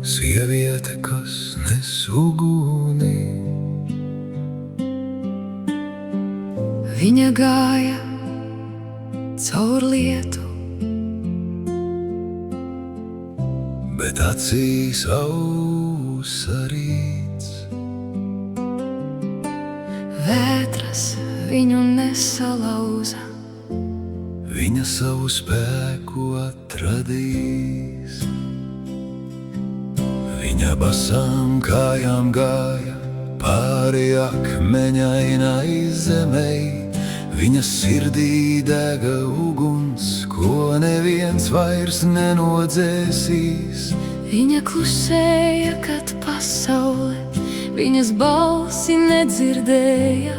Sieviete, kas nes uguni. Viņa gāja caur lietu, Bet acīs ausa rīts. vētras viņu nesalauza. Viņa savu spēku atradīs. Viņa basām kājām gāja pāri akmeņainai zemei. Viņa sirdī dega uguns, ko neviens vairs nenodzēsīs. Viņa klusēja, kad pasaule viņas balsi nedzirdēja.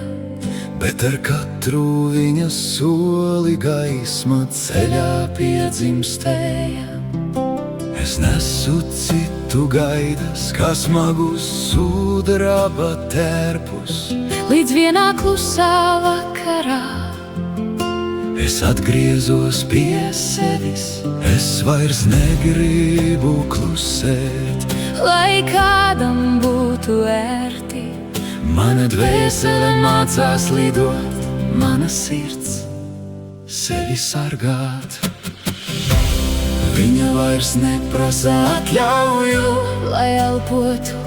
Bet ar katru viņas soli gaisma ceļā piedzimstēja. Es nesu citu gaidas, kā smagus sudraba tērpus. Līdz vienā klusā vakarā Es atgriezos pie sevis, es vairs negribu klusēt. lai kādam būtu ērti, Mana dvēsele mācās lidot, mana sirds sevi sargāt. Viņa vairs neprasa atļauju, lai elpotu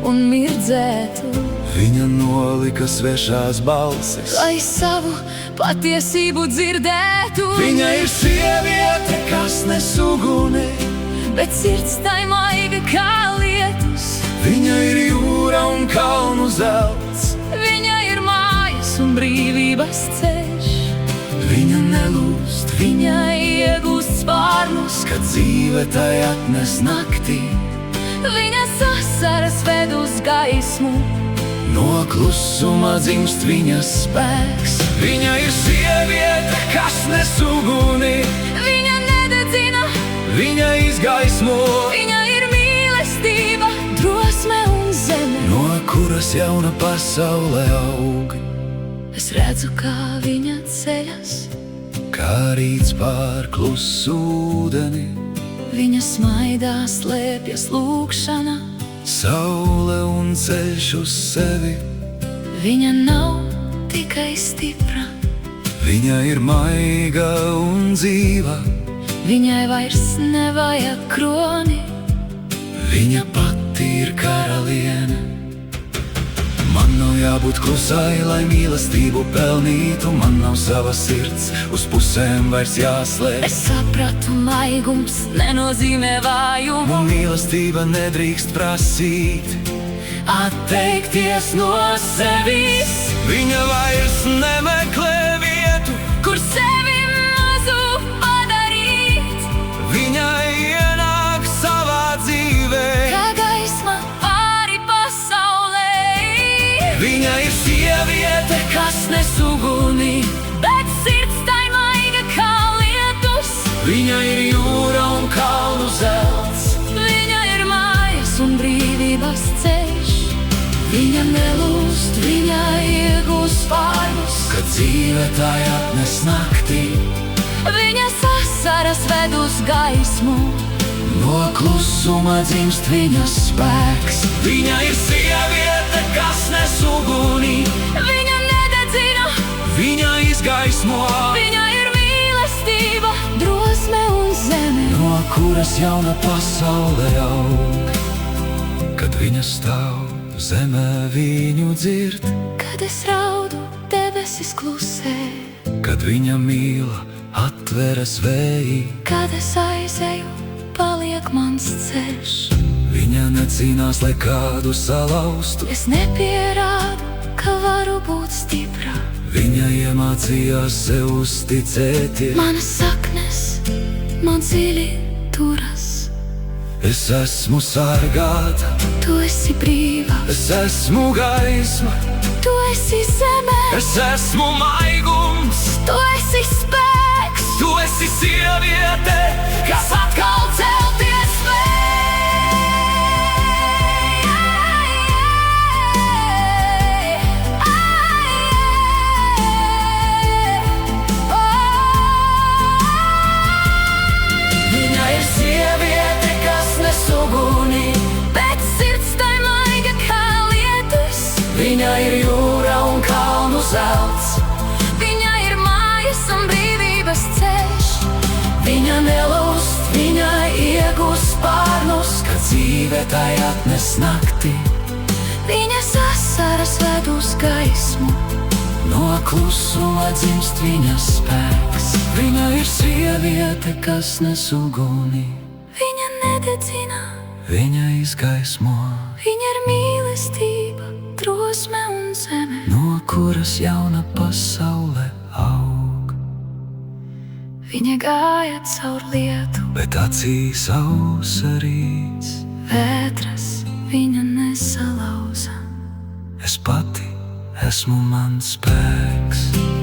un mirdzētu, viņa nolika svešās balsis. lai savu patiesību dzirdētu. Viņa ir sieviete, kas nes uguni. Bet sirds tai maiga kā lietus. Viņa ir jūra un kalnu zelts. Viņa ir mājas un brīvības ceļš. Viņa nelūst, Viņa iegūst spārnus, kad dzīve tai atnes naktī. viņa sasaras ved uz gaismu. No klusuma dzimst viņas spēks. Viņa ir sieviete, kas nes uguni. Viņa nededzina, Viņa izgaismo, viņa ir mīlestība, drosme un zeme. no kuras jauna pasaule aug. Es redzu, kā viņa ceļas, Kā rīts pār klusu ūdeni, viņa smaidā slēpjas lūkšana. saule un ceļš uz sevi. Viņa nav tikai stipra, Viņa ir maiga un dzīva. viņai vairs nevajag kroni. Viņa pati ir karaliene. Man nav jābūt klusai, lai mīlestību pelnītu. Man nav sava sirds, uz pusēm vairs jāslēp. Es sapratu, maigums nenozīmē vājumu. Un mīlestība nedrīkst prasīt Atteikties no sevis, Viņa vairs nemeklē vietu. kur sevi mazu padarīt. Viņa ienāk savā dzīvē. Kā gaisma pāri pasaulē. Viņa ir sieviete, kas nes uguni. Bet sirds tai maiga kā lietus. Viņa ir jūra un kalnu zelts. Viņa ir mājas un brīvības ceļš. Viņa nelūst, viņa iegūst spārnus, Kad dzīve tai atnes naktī. viņa sasaras ved uz gaismu. No klusuma dzimst viņas spēks. Viņa ir sieviete, kas nes uguni. Viņa nededzina, Viņa izgaismo, viņa ir mīlestība, drosme un zeme. no kuras jauna pasaule aug. Kad viņa stāv, zeme viņu dzird. Kad es raudu, debesis klusē. Kad viņa mīl, atveras vēji. Kad es aizēju, paliek mans ceļš. Viņa necīnās, lai kādu salauztu. Es nepierādu, ka varu būt stipra. Viņa iemācījās sev uzticēties. Manas saknes man dziļi turas. Es esmu sargāta, Tu esi brīva, es esmu gaisma. tu esi zeme, Es esmu maigums, tu esi spēks. tu esi sieviete, kas atkal celties spēj. Viņa ir sieviete, kas nes uguni. dzīvības ceļš. Viņa nelūst, viņai iegūst spārnus, kad dzīve tai atnes nakti. Viņas asaras ved uz gaismu, No klusuma dzimst viņas spēks. Viņa ir sieviete, kas nes uguni. viņa nededzina, Viņa izgaismo, viņa ir mīlestība, drosme un zeme. no kuras jauna pasaule aug. Viņa gāja caur lietu, Bet acīs ausa rīts. vētras viņa nesalauza. Es pati esmu mans spēks.